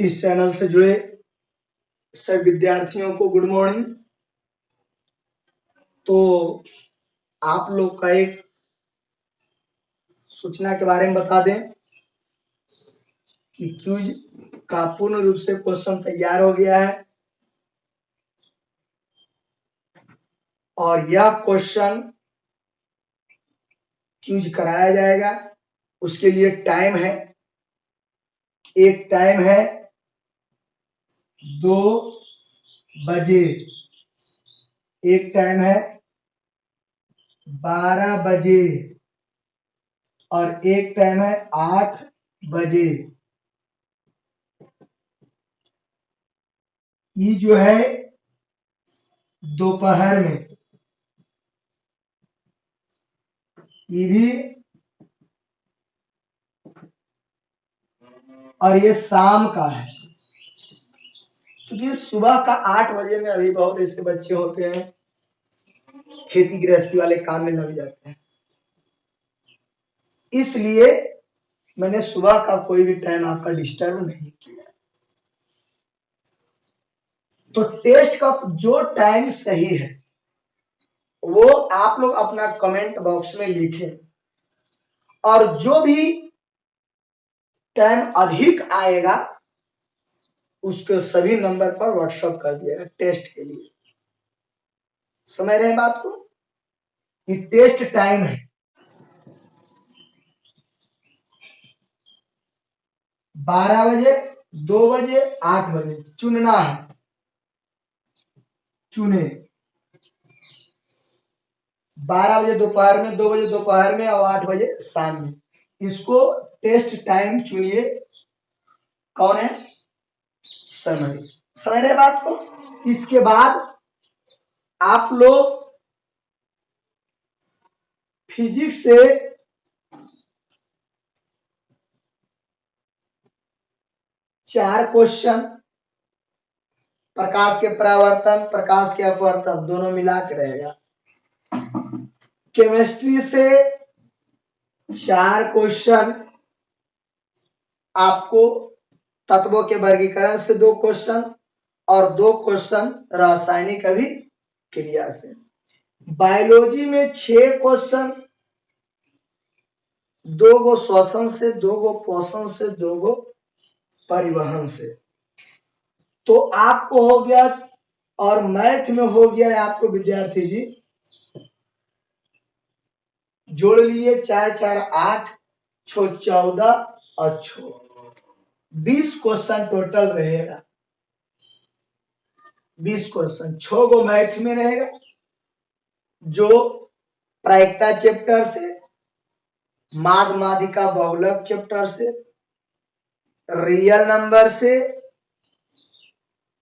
इस चैनल से जुड़े सभी विद्यार्थियों को गुड मॉर्निंग। तो आप लोग का एक सूचना के बारे में बता दें कि क्यूज का पूर्ण रूप से क्वेश्चन तैयार हो गया है और यह क्वेश्चन क्यूज कराया जाएगा। उसके लिए टाइम है, एक टाइम है 2 बजे, एक टाइम है 12 बजे और एक टाइम है 8 बजे। ये जो है दोपहर में, ये भी, और ये शाम का है। क्योंकि सुबह का 8 बजे में अभी बहुत ऐसे बच्चे होते हैं खेती गृहस्थी वाले काम में लग जाते हैं, इसलिए मैंने सुबह का कोई भी टाइम आपका डिस्टर्ब नहीं किया। तो टेस्ट का जो टाइम सही है वो आप लोग अपना कमेंट बॉक्स में लिखें और जो भी टाइम अधिक आएगा उसके सभी नंबर पर व्हाट्सएप कर दिएगा टेस्ट के लिए। समझ रहे हैं बात को? ये टेस्ट टाइम है 12 बजे, 2 बजे, 8 बजे चुनना है, चुने। 12 बजे दोपहर में, 2 बजे दोपहर में और 8 बजे शाम में, इसको टेस्ट टाइम चुनिए। कौन है? समय। समझ रहे बात को? इसके बाद आप लोग फिजिक्स से चार क्वेश्चन, प्रकाश के परावर्तन, प्रकाश के अपवर्तन दोनों मिला के रहेगा। केमिस्ट्री से 4 क्वेश्चन, आपको तत्वों के वर्गीकरण से 2 क्वेश्चन और 2 क्वेश्चन रासायनिक अभिक्रिया से। बायोलॉजी में 6 क्वेश्चन, 2 गो श्वसन से, 2 गो पोषण से, 2 गो परिवहन से। तो आपको हो गया, और मैथ में हो गया आपको विद्यार्थी जी, जोड़ लिए 4 4 8 6 14 और 6 20 क्वेश्चन टोटल रहेगा। 20 क्वेश्चन 6 गो मैथ में रहेगा जो प्रायिकता चैप्टर से, माद मादिका बहुलक चैप्टर से, रियल नंबर से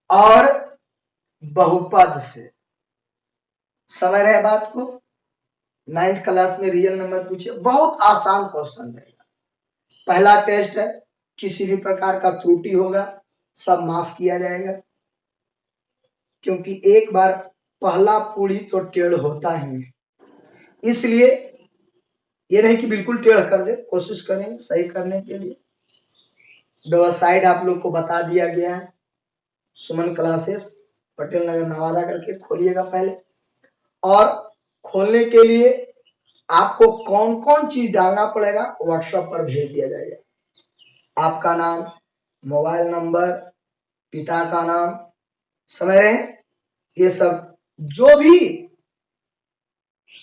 और बहुपद से। समझ रहे बात को? 9th क्लास में रियल नंबर पूछे, बहुत आसान क्वेश्चन रहेगा। पहला टेस्ट है, किसी भी प्रकार का त्रुटि होगा सब माफ किया जाएगा, क्योंकि एक बार पहला पूरी तो टेढ़ होता ही है। इसलिए ये नहीं कि बिल्कुल टेढ़ कर दे, कोशिश करेंगे सही करने के लिए। वेबसाइट आप लोग को बता दिया गया है, सुमन क्लासेस पटेल नगर नवादा करके खोलिएगा पहले। और खोलने के लिए आपको कौन कौन चीज डालना पड़ेगा व्हाट्सएप पर भेज दिया जाएगा। आपका नाम, मोबाइल नंबर, पिता का नाम, समझ रहे हैं? ये सब जो भी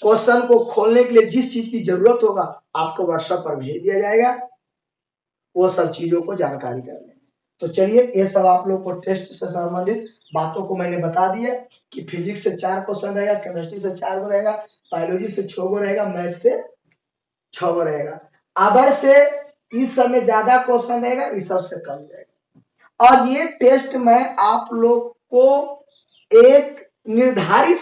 क्वेश्चन को खोलने के लिए जिस चीज की जरूरत होगा आपको व्हाट्सएप पर भेज दिया जाएगा, वो सब चीजों को जानकारी कर लें। तो चलिए, ये सब आप लोग को टेस्ट से संबंधित बातों को मैंने बता दिया कि फिजिक्स से 4 क्वेश्चन रहेगा, केमिस्ट्री से 4 गो रहेगा, बायोलॉजी से 6 गो रहेगा, मैथ से 6 गो रहेगा। अबर से इस सब में ज्यादा क्वेश्चन रहेगा, इस सब से कम रहेगा। और ये टेस्ट में आप लोग को एक निर्धारित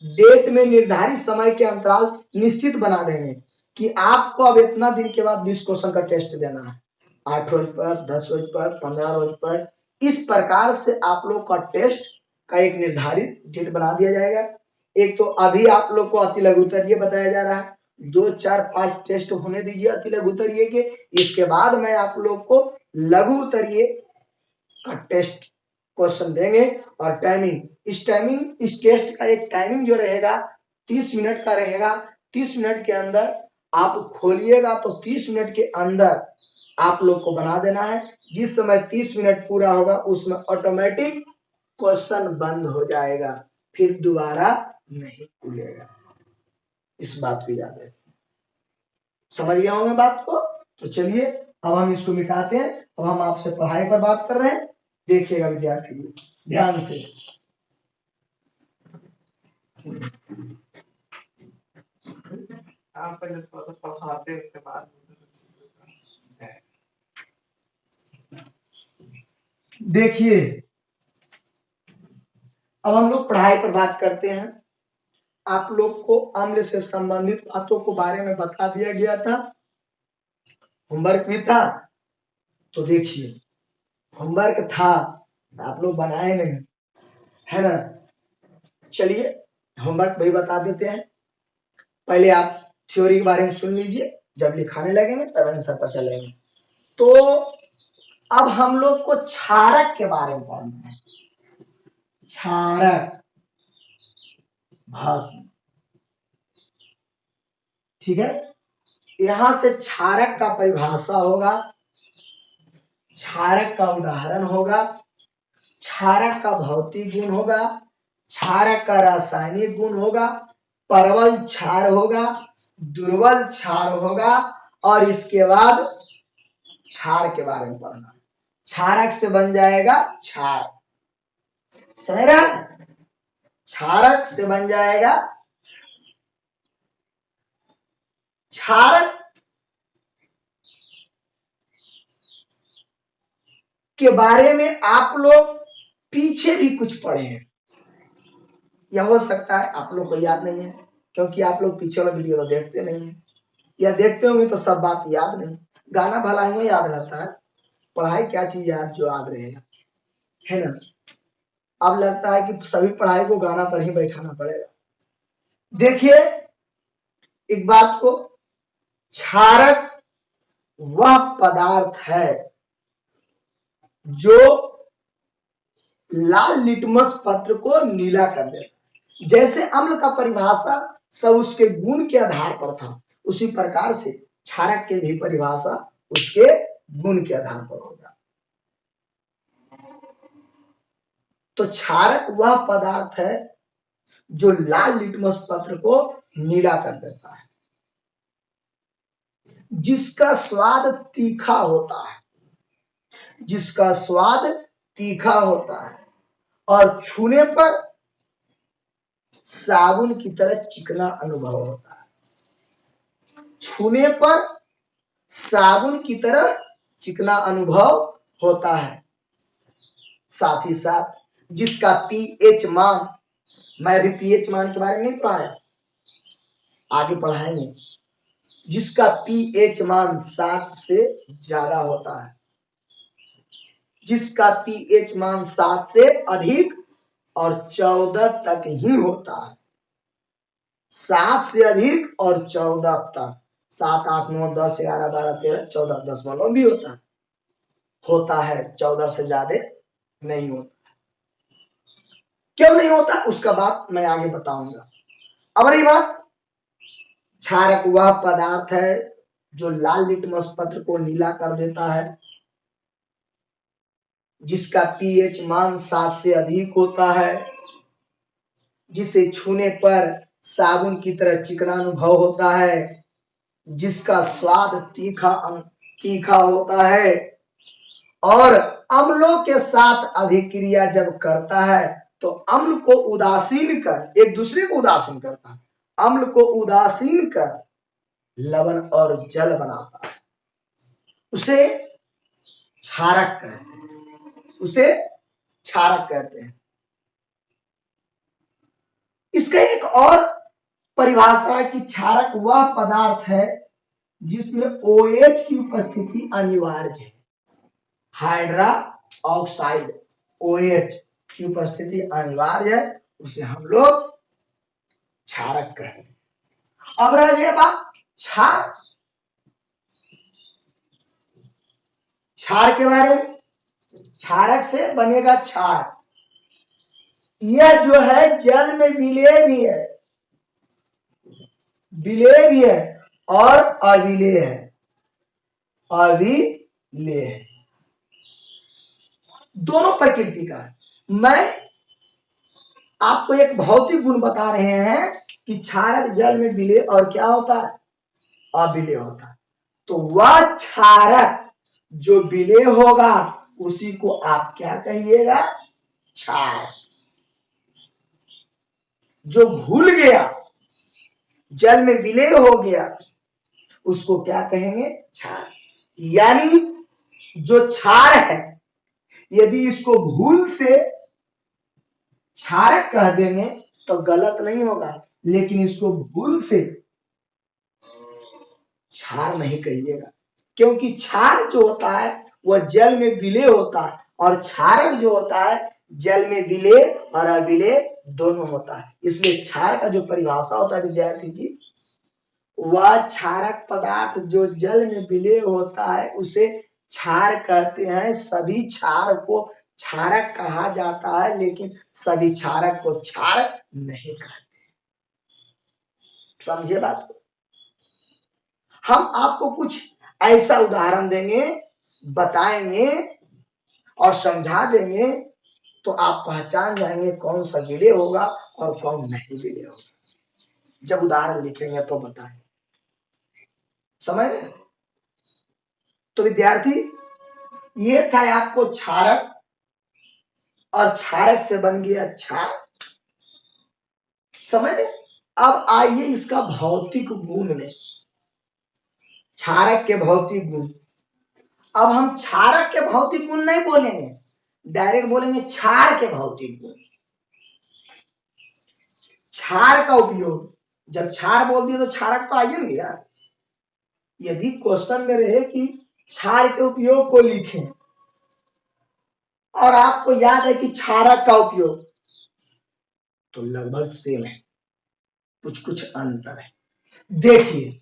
डेट में, निर्धारित समय के अंतराल निश्चित बना देंगे कि आपको अब इतना दिन के बाद 20 क्वेश्चन का टेस्ट देना है, 8 रोज पर, 10 रोज पर, 15 रोज पर। इस प्रकार से आप लोग का टेस्ट का एक निर्धारित डेट बना दिया जाएगा। एक तो अभी आप लोग को अति लघु उत्तरीय बताया जा रहा है, 2 4 5 टेस्ट होने दीजिए अति लघु उत्तरीय के। इसके बाद मैं आप लोग को लघु उत्तरीय का टेस्ट क्वेश्चन देंगे। और इस टेस्ट का एक टाइमिंग जो रहेगा 30 मिनट का रहेगा। 30 मिनट के अंदर आप खोलिएगा तो 30 मिनट के अंदर आप लोग को बना देना है। जिस समय 30 मिनट पूरा होगा उसमें ऑटोमेटिक क्वेश्चन बंद हो जाएगा, फिर दोबारा नहीं खुलेगा। इस बात को याद रखिए। समझ गया होंगे बात को? तो चलिए अब हम इसको मिटाते हैं। अब हम आपसे पढ़ाई पर बात कर रहे हैं, देखिएगा विद्यार्थी ध्यान से। आप पहले थोड़ा सा पढ़ाते हैं, उसके बाद देखिए अब हम लोग पढ़ाई पर बात करते हैं। आप लोग को अम्ल से संबंधित बातों को बारे में बता दिया गया था, होमवर्क भी था। तो देखिए होमवर्क था, आप लोग बनाए नहीं, है ना? चलिए होमवर्क भी बता देते हैं। पहले आप थ्योरी के बारे में सुन लीजिए, जब लिखाने लगेंगे तब आंसर पर चलेंगे। तो अब हम लोग को क्षारक के बारे में पढ़ना है। क्षारक भाषा, ठीक है। यहां से क्षारक का परिभाषा होगा, क्षारक का उदाहरण होगा, क्षारक का भौतिक गुण होगा, क्षारक का रासायनिक गुण होगा, प्रबल क्षार होगा, दुर्बल क्षार होगा, और इसके बाद क्षार के बारे में पढ़ना। क्षारक से बन जाएगा क्षार, समझ रहे हैं? क्षारक से बन जाएगा क्षारक के बारे में आप लोग पीछे भी कुछ पढ़े हैं, या हो सकता है आप लोग को याद नहीं है, क्योंकि आप लोग पीछे वाला वीडियो तो देखते नहीं है, या देखते होंगे तो सब बात याद नहीं। गाना भलाई में याद रहता है, पढ़ाई क्या चीज याद जो याद रहेगा, है ना? अब लगता है कि सभी पढ़ाई को गाना पर ही बैठाना पड़ेगा। देखिए एक बात को, क्षारक वह पदार्थ है जो लाल लिटमस पत्र को नीला कर देता। जैसे अम्ल का परिभाषा सब उसके गुण के आधार पर था, उसी प्रकार से क्षारक के भी परिभाषा उसके गुण के आधार पर होगा। तो क्षारक वह पदार्थ है जो लाल लिटमस पत्र को नीला कर देता है, जिसका स्वाद तीखा होता है, जिसका स्वाद तीखा होता है और छूने पर साबुन की तरह चिकना अनुभव होता है। छूने पर साबुन की तरह चिकना अनुभव होता है। साथ ही साथ जिसका पीएच मान, मैं भी पीएच मान के बारे में नहीं पढ़ाया, आगे पढ़ाएंगे, जिसका पीएच मान 7 से ज्यादा होता है, जिसका पीएच मान 7 से अधिक और 14 तक ही होता है। 7 से अधिक और 14 तक, 7, 8, 9, 10, 11, 12, 13, 14, 10 वालों भी होता है, 14 से ज्यादा नहीं होता। क्यों नहीं होता उसका बात मैं आगे बताऊंगा। अब रही बात, क्षारक वह पदार्थ है जो लाल लिटमस पत्र को नीला कर देता है, जिसका पीएच मान 7 से अधिक होता है, जिसे छूने पर साबुन की तरह चिकना अनुभव होता है, जिसका स्वाद तीखा होता है, और अम्लों के साथ अभिक्रिया जब करता है तो अम्ल को उदासीन कर, एक दूसरे को उदासीन करता है, अम्ल को उदासीन कर लवण और जल बनाता है, उसे क्षारक कहते हैं, उसे क्षारक कहते हैं। इसका एक और परिभाषा है कि क्षारक वह पदार्थ है जिसमें OH की उपस्थिति अनिवार्य है। हाइड्रा ऑक्साइड OH की उपस्थिति अनिवार्य है, उसे हम लोग क्षारक कहते हैं। अब रह गया बात क्षार, क्षार के बारे में। क्षारक से बनेगा क्षार। यह जो है जल में विलेय भी है, विलेय भी है और अविलेय है, अविलेय है, दोनों प्रकृति का है। मैं आपको एक भौतिक गुण बता रहे हैं कि क्षारक जल में विलेय और क्या होता है, अविलेय होता है। तो वह क्षारक जो विलेय होगा उसी को आप क्या कहिएगा, क्षार। जो घुल गया, जल में विलेय हो गया, उसको क्या कहेंगे, क्षार। यानी जो क्षार है, यदि इसको भूल से क्षारक कह देंगे तो गलत नहीं होगा, लेकिन इसको भूल से क्षार नहीं कहिएगा, क्योंकि क्षार जो होता है वह जल में विलेय होता है और क्षारक जो होता है जल में विलेय और अविलेय दोनों होता है। इसलिए क्षार का जो परिभाषा होता है विद्यार्थी जी, वह क्षारक पदार्थ जो जल में विलेय होता है उसे क्षार कहते हैं। सभी क्षार को क्षारक कहा जाता है, लेकिन सभी क्षारक को क्षार नहीं कहते। समझे बात को? हम आपको कुछ ऐसा उदाहरण देंगे, बताएंगे और समझा देंगे, तो आप पहचान जाएंगे कौन सा विलेय होगा और कौन नहीं विलेय होगा। जब उदाहरण लिखेंगे तो बताएंगे, समझ रहे? तो विद्यार्थी, ये था आपको क्षारक और क्षारक से बन गया क्षार, समझ रहे? अब आइए इसका भौतिक गुण में, क्षारक के भौतिक गुण। अब हम क्षारक के भौतिक गुण नहीं बोलेंगे, डायरेक्ट बोलेंगे क्षार के भौतिक गुण। क्षार का उपयोग, जब क्षार बोल दिए तो क्षारक तो आइए ना यार। यदि क्वेश्चन में रहे कि क्षार के उपयोग को लिखें और आपको याद है कि क्षारक का उपयोग, तो लगभग सेम है, कुछ कुछ अंतर है। देखिए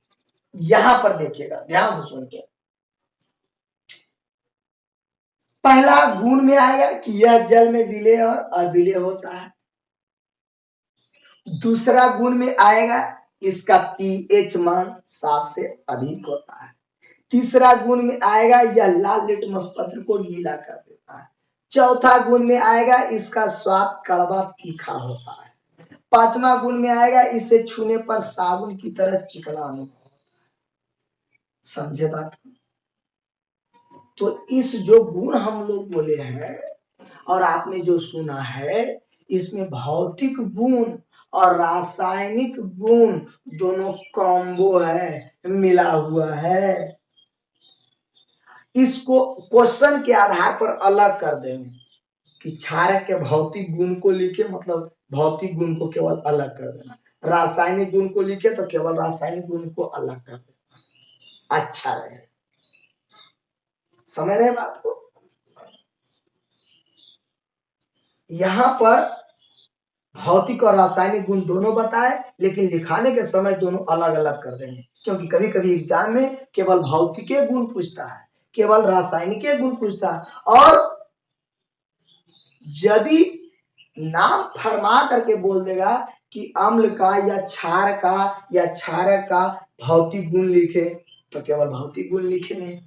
यहां पर देखिएगा, ध्यान से सुन के। पहला गुण में आएगा कि यह जल में विलेय और अविलेय होता है। दूसरा गुण में आएगा इसका पीएच मान 7 से अधिक होता है। तीसरा गुण में आएगा यह लाल लिटमस पत्र को नीला कर देता है। चौथा गुण में आएगा इसका स्वाद कड़वा तीखा होता है। पांचवा गुण में आएगा इसे छूने पर साबुन की तरह चिकना अनुभव होता है। समझे बात? तो इस जो गुण हम लोग बोले हैं और आपने जो सुना है, इसमें भौतिक गुण और रासायनिक गुण दोनों कॉम्बो है, मिला हुआ है। इसको क्वेश्चन के आधार पर अलग कर देंगे कि क्षारक के भौतिक गुण को लिखे, मतलब भौतिक गुण को केवल अलग कर देना, रासायनिक गुण को लिखे तो केवल रासायनिक गुण को अलग कर देना, अच्छा रहे। समझ रहे बात को? यहां पर भौतिक और रासायनिक गुण दोनों बताए, लेकिन लिखाने के समय दोनों अलग अलग कर देंगे, क्योंकि कभी कभी एग्जाम में केवल भौतिक गुण पूछता है, केवल रासायनिक गुण पूछता है, और यदि नाम फरमा करके बोल देगा कि अम्ल का या क्षार का या क्षारक का भौतिक गुण लिखे, तो केवल भौतिक गुण लिखेंगे।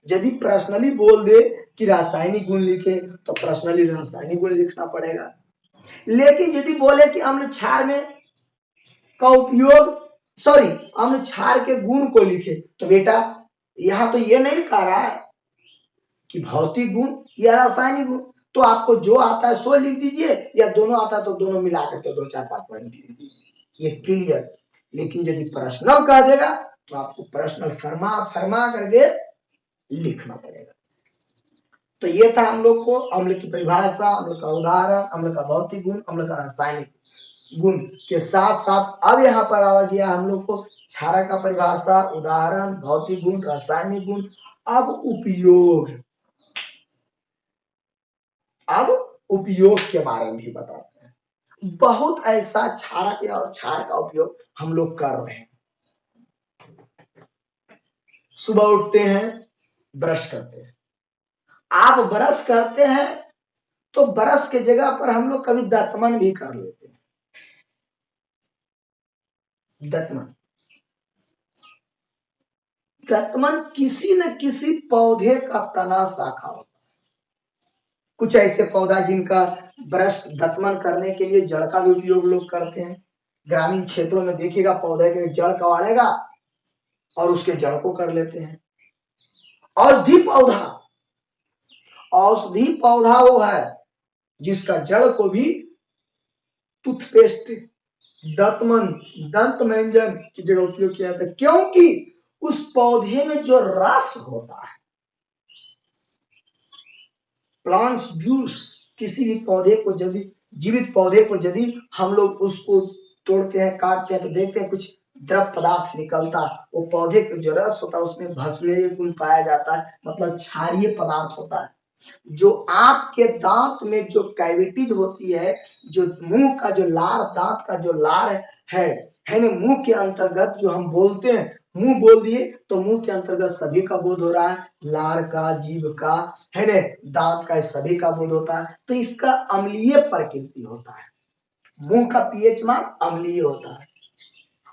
यदि पर्सनली बोल दे कि रासायनिक गुण लिखे, तो पर्सनली रासायनिक गुण लिखना पड़ेगा। लेकिन यदि बोले कि अम्ल क्षार में का उपयोग, सॉरी, अम्ल क्षार के गुण को लिखे, तो बेटा यहां तो ये नहीं कह रहा है कि भौतिक गुण या रासायनिक गुण, तो आपको जो आता है सो लिख दीजिए, या दोनों आता है तो दोनों मिला करके 2 4 5 पॉइंट लिख दीजिए, ये क्लियर। लेकिन यदि प्रश्नल कह देगा तो आपको प्रश्नल फरमा फरमा करके लिखना पड़ेगा। तो ये था हम लोग को अम्ल की परिभाषा, अम्ल का उदाहरण, अम्ल का भौतिक गुण, अम्ल का रासायनिक गुण के साथ साथ अब यहाँ पर आ गया हम लोग को क्षारक का परिभाषा, उदाहरण, भौतिक गुण, रासायनिक गुण। अब उपयोग, अब उपयोग के बारे में भी बताते हैं। बहुत ऐसा क्षारक और क्षार का उपयोग हम लोग कर रहे हैं। सुबह उठते हैं, ब्रश करते हैं, आप ब्रश करते हैं तो ब्रश के जगह पर हम लोग कभी दतमन भी कर लेते हैं। दतमन दतमन किसी न किसी पौधे का तना शाखा होता है। कुछ ऐसे पौधा जिनका ब्रश दतमन करने के लिए जड़ का भी उपयोग लोग करते हैं। ग्रामीण क्षेत्रों में देखिएगा पौधे के जड़ कवाड़ेगा और उसके जड़ को कर लेते हैं। औषधि पौधा औषधि पौधा वो है जिसका जड़ को भी टूथपेस्ट, दंतमन, दंत मंजन की जगह उपयोग किया जाता है, क्योंकि उस पौधे में जो रस होता है, प्लांट्स जूस, किसी भी पौधे को यदि जीवित पौधे को यदि हम लोग उसको तोड़ते हैं, काटते हैं तो देखते हैं कुछ द्रव पदार्थ निकलता है। वो पौधे का जो रस होता है उसमें भस्मीय गुण पाया जाता है, मतलब क्षारीय पदार्थ होता है। जो आपके दांत में जो कैविटीज होती है, जो मुंह का जो लार, दांत का जो लार है ना, मुंह के अंतर्गत जो हम बोलते हैं, मुंह बोल दिए तो मुंह के अंतर्गत सभी का बोध हो रहा है, लार का, जीभ का, है ना, दांत का, सभी का बोध होता है। तो इसका अम्लीय प्रकृति होता है, मुंह का पीएच मान अम्लीय होता है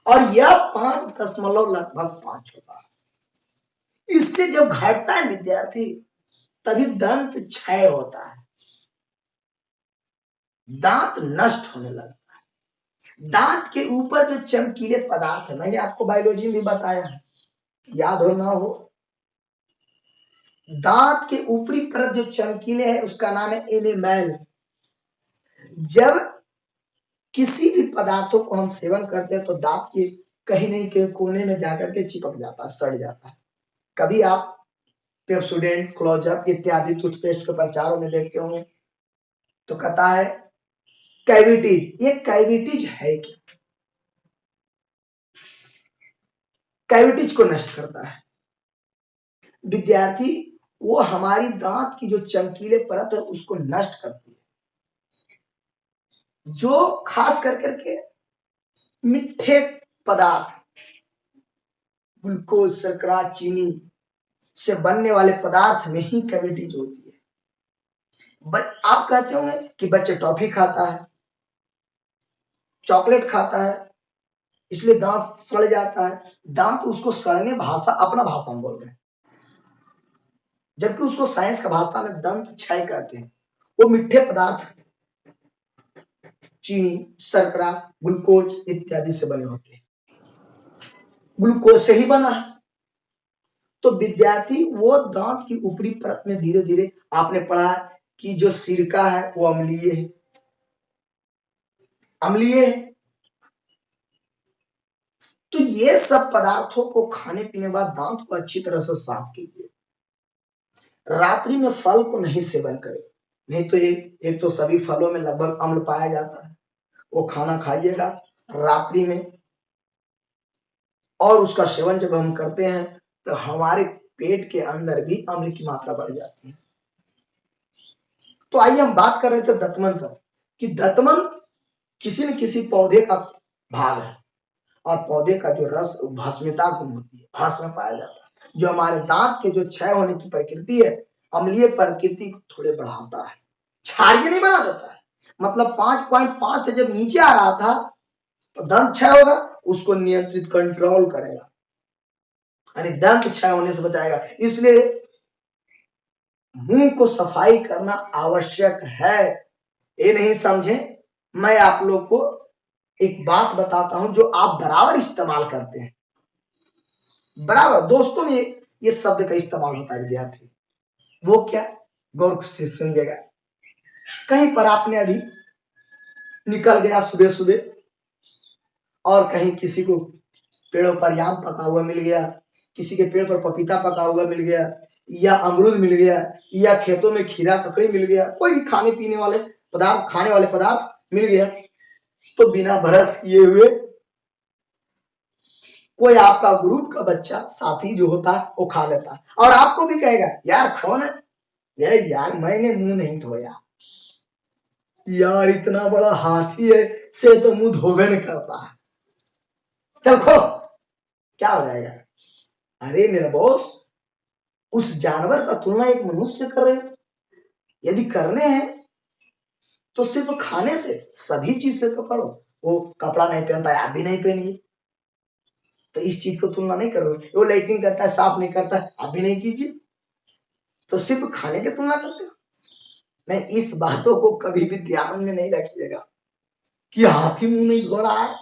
और यह 5 लगभग 5 होता है। इससे जब घटता है विद्यार्थी तभी दंत क्षय होता है, दांत नष्ट होने लगता है। दांत के ऊपर जो चमकीले पदार्थ है, मैंने आपको बायोलॉजी में बताया है, याद हो ना हो, दांत के ऊपरी परत जो चमकीले है उसका नाम है एनेमेल। जब किसी भी पदार्थों को हम सेवन करते हैं तो दांत के कहीं नहीं के कोने में जाकर के चिपक जाता है, सड़ जाता है। कभी आप पेप्सोडेंट, क्लोजअप इत्यादि टूथपेस्ट के प्रचारों में देखते होंगे तो कहता है कैविटीज। ये कैविटीज है क्या? कैविटीज को नष्ट करता है विद्यार्थी, वो हमारी दांत की जो चमकीले परत है उसको नष्ट करती है, जो खास कर करके मीठे पदार्थ, ग्लूकोज, शर्करा, चीनी से बनने वाले पदार्थ में ही कैविटीज होती है। आप कहते होंगे कि बच्चे टॉफी खाता है, चॉकलेट खाता है, इसलिए दांत सड़ जाता है। दांत उसको सड़ने भाषा, अपना भाषा में बोल रहे हैं, जबकि उसको साइंस का भाषा में दंत क्षय कहते हैं। वो मीठे पदार्थ चीनी, शर्करा, ग्लूकोज इत्यादि से बने होते हैं, ग्लूकोज से ही बना है। तो विद्यार्थी वो दांत की ऊपरी परत में धीरे धीरे, आपने पढ़ा है कि जो सिरका है वो अम्लीय है, अम्लीय है। तो ये सब पदार्थों को खाने पीने बाद दांत को अच्छी तरह से साफ कीजिए। रात्रि में फल को नहीं सेवन करें, नहीं तो एक तो सभी फलों में लगभग अम्ल पाया जाता है, वो खाना खाइएगा रात्रि में, और उसका सेवन जब हम करते हैं तो हमारे पेट के अंदर भी अम्ल की मात्रा बढ़ जाती है। तो आइए हम बात कर रहे थे दतमन पर, कि दतमन किसी न किसी पौधे का भाग है और पौधे का जो रस भस्मिता गुण होती है, भस्म पाया जाता है, जो हमारे दांत के जो क्षय होने की प्रकृति है, अम्लीय प्रकृति को थोड़े बढ़ाता है, क्षारीय नहीं बना देता है। मतलब 5.5 से जब नीचे आ रहा था तो दंत क्षय होगा, उसको नियंत्रित, कंट्रोल करेगा, यानी दंत क्षय होने से बचाएगा। इसलिए मुंह को सफाई करना आवश्यक है। ये नहीं समझे, मैं आप लोग को एक बात बताता हूं जो आप बराबर इस्तेमाल करते हैं, बराबर दोस्तों में ये शब्द का इस्तेमाल होता है विद्यार्थी। वो क्या? गौर से सुनिएगा। कहीं पर आपने अभी निकल गया सुबह सुबह और कहीं किसी को पेड़ों पर आम पका हुआ मिल गया, किसी के पेड़ पर पपीता पका हुआ मिल गया, या अमरूद मिल गया, या खेतों में खीरा ककड़ी मिल गया, कोई भी खाने पीने वाले पदार्थ, खाने वाले पदार्थ मिल गया, तो बिना ब्रश किए हुए कोई आपका ग्रुप का बच्चा, साथी जो होता है वो खा लेता है और आपको भी कहेगा यार कौन है, यार मैंने मुंह नहीं धोया, यार इतना बड़ा हाथी है से तो मुंह धोबे नहीं करता है, चल खो। क्या हो जाएगा? अरे मेरा बॉस, उस जानवर का तुलना एक मनुष्य से कर रहे हो, यदि करने हैं तो सिर्फ खाने से, सभी चीज से तो करो। वो कपड़ा नहीं पहनता है, आप भी नहीं पहनिए, तो इस चीज को तुलना नहीं करोगे। वो लाइटिंग करता है, साफ नहीं करता है, आप भी नहीं कीजिए, तो सिर्फ खाने की तुलना करते हो। मैं इस बातों को कभी भी ध्यान में नहीं रखिएगा कि हाथी मुंह नहीं धो रहा है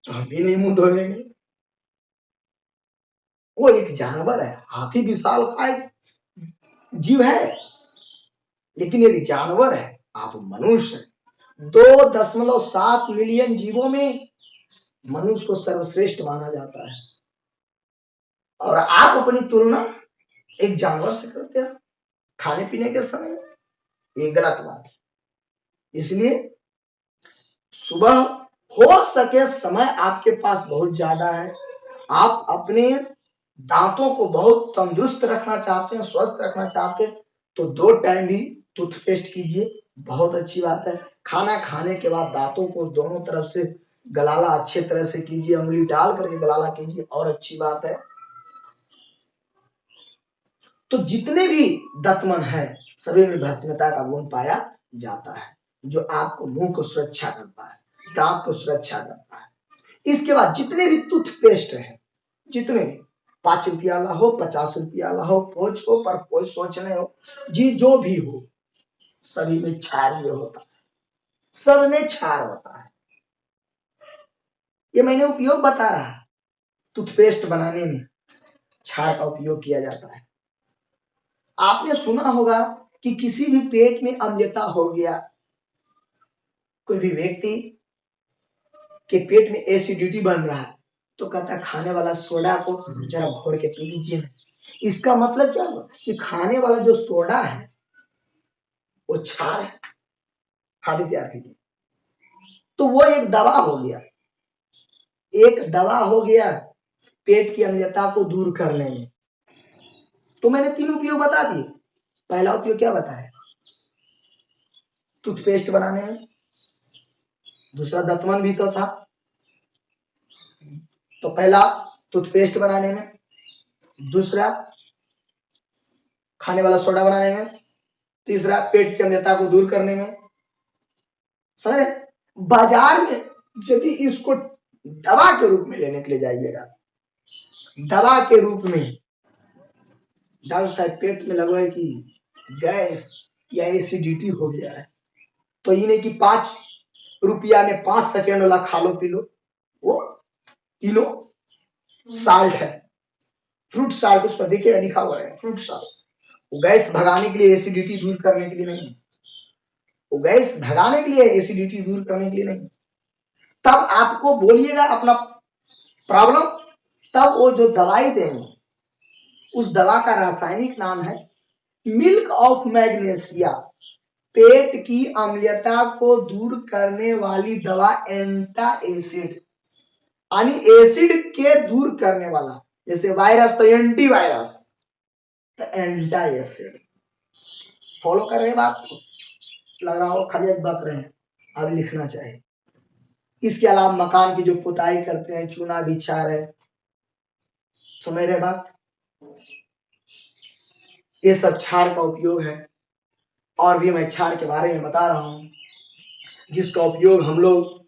तो हम भी नहीं मुंह धोएंगे। वो एक जानवर है, हाथी विशाल काय जीव है, लेकिन ये जानवर है, आप मनुष्य है। 2.7 मिलियन जीवों में मनुष्य को सर्वश्रेष्ठ माना जाता है, और आप अपनी तुलना एक जानवर से करते हो खाने पीने के समय, ये गलत बात है। इसलिए सुबह हो सके, समय आपके पास बहुत ज्यादा है, आप अपने दांतों को बहुत तंदुरुस्त रखना चाहते हैं, स्वस्थ रखना चाहते हैं, तो 2 टाइम भी टूथपेस्ट कीजिए, बहुत अच्छी बात है। खाना खाने के बाद दांतों को दोनों तरफ से गलाला अच्छे तरह से कीजिए, उंगली डाल करके गलाला कीजिए, और अच्छी बात है। तो जितने भी दतमन है सभी में भस्मता का गुण पाया जाता है, जो आपको मुंह को सुरक्षा करता है, दांत को सुरक्षा करता है। इसके बाद जितने भी टूथपेस्ट है, जितने भी 5 रुपया वाला हो, 50 रुपया वाला हो, पोच हो, पर कोई सोचने हो, जी जो भी हो, सभी में क्षार होता है, सब में क्षार होता है। ये मैंने उपयोग बता रहा, टूथपेस्ट बनाने में क्षार का उपयोग किया जाता है। आपने सुना होगा कि किसी भी पेट में अम्लता हो गया, कोई भी व्यक्ति के पेट में एसिडिटी बन रहा है, तो कहता है खाने वाला सोडा को जरा घोर के पी लीजिए। इसका मतलब क्या हुआ कि खाने वाला जो सोडा है वो क्षार है। हाँ विद्यार्थी, तो वो एक दवा हो गया, एक दवा हो गया पेट की अम्लता को दूर करने में। तो मैंने 3 उपयोग बता दिए। पहला उपयोग क्या बताया, टूथपेस्ट बनाने में, दूसरा दतमन भी तो था, तो पहला टूथपेस्ट बनाने में, दूसरा खाने वाला सोडा बनाने में, तीसरा पेट की अम्लता को दूर करने में। समझ, बाजार में यदि इसको दवा के रूप में लेने के लिए जाइएगा, दवा के रूप में, डॉक्टर साहब पेट में लग रहा है कि गैस या एसिडिटी हो गया है, तो ये नहीं कि 5 रुपया में 5 सेकेंड वाला खा लो पी लो, वो इनो साल्ट है, फ्रूट साल्ट, उस पर देखिए लिखा हुआ है फ्रूट साल्ट। वो गैस भगाने के लिए, एसिडिटी दूर करने के लिए नहीं, वो गैस भगाने के लिए, एसिडिटी दूर करने के लिए नहीं। तब आपको बोलिएगा अपना प्रॉब्लम, तब वो जो दवाई देंगे उस दवा का रासायनिक नाम है मिल्क ऑफ मैग्नेशिया, पेट की अम्लता को दूर करने वाली दवा, एंटा एसिड, यानी एसिड के दूर करने वाला। जैसे वायरस तो एंटी वायरस, तो एंटा एसिड। फॉलो कर रहे बात को, लग रहा हो खाली बक रहे हैं, अब लिखना चाहिए। इसके अलावा मकान की जो पुताई करते हैं, चूना बिछा रहे, समझ रहे बात, ये सब क्षार का उपयोग है। और भी मैं क्षार के बारे में बता रहा हूं, जिसका उपयोग हम लोग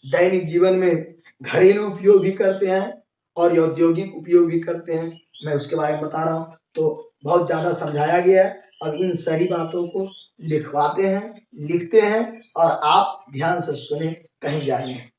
दैनिक जीवन में घरेलू उपयोग भी करते हैं और औद्योगिक उपयोग भी करते हैं, मैं उसके बारे में बता रहा हूं। तो बहुत ज्यादा समझाया गया है, अब इन सारी बातों को लिखवाते हैं, लिखते हैं, और आप ध्यान से सुने, कहीं जाइए।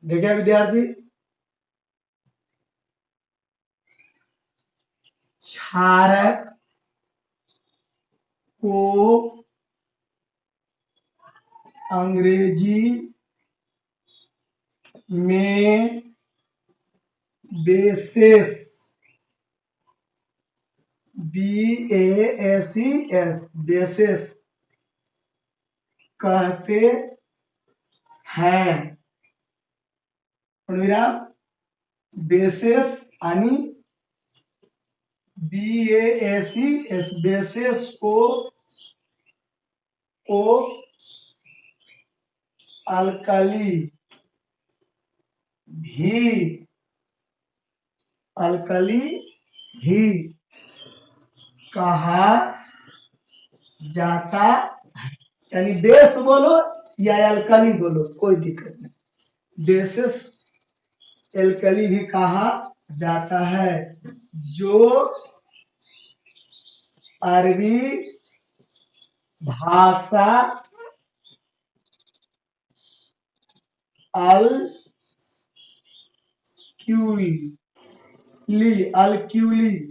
देखिए विद्यार्थी, क्षारक को अंग्रेजी में बेसेस, BASES, बेसेस कहते हैं। बेसेस यानी BASES, बेसेस को अल्कली भी कहा जाता है। यानी बेस बोलो या अल्कली बोलो, कोई दिक्कत नहीं, बेसिस एल्कली भी कहा जाता है, जो अरबी भाषा अल्क्यूली अल्क्यूल